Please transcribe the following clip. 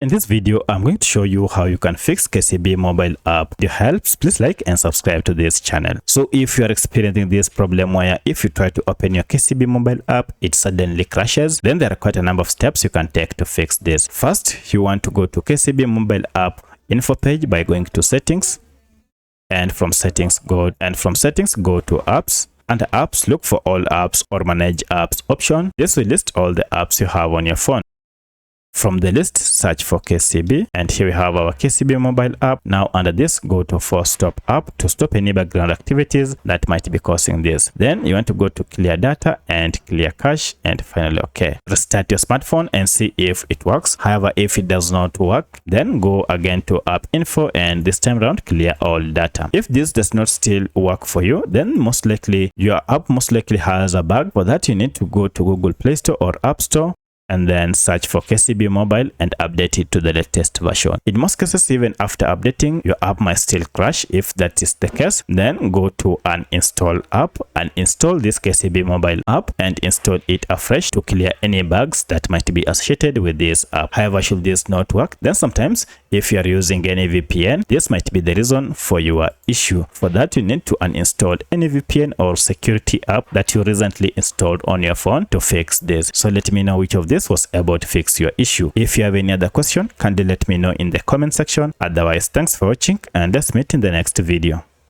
In this video, I'm going to show you how you can fix KCB mobile app. If it helps, please like and subscribe to this channel. So if you are experiencing this problem where if you try to open your KCB mobile app, it suddenly crashes, then there are quite a number of steps you can take to fix this. First, you want to go to KCB mobile app info page by going to settings, and from settings go to apps. Under apps, look for all apps or manage apps option. This will list all the apps you have on your phone. From the list, search for KCB, and here we have our KCB mobile app. Now under this, go to force stop app to stop any background activities that might be causing this. Then you want to go to clear data and clear cache, and finally okay. Restart your smartphone and see if it works. However, if it does not work, then go again to app info and this time around clear all data. If this does not still work for you, then most likely your app has a bug. For that, you need to go to Google Play Store or App Store and then search for KCB Mobile and update it to the latest version. In most cases, even after updating, your app might still crash. If that is the case, then go to uninstall app and install this KCB Mobile app and install it afresh to clear any bugs that might be associated with this app. However, should this not work, then sometimes if you are using any VPN, this might be the reason for your issue. For that, you need to uninstall any VPN or security app that you recently installed on your phone to fix this. So let me know which of this was able to fix your issue. If you have any other question, kindly let me know in the comment section. Otherwise, thanks for watching and let's meet in the next video.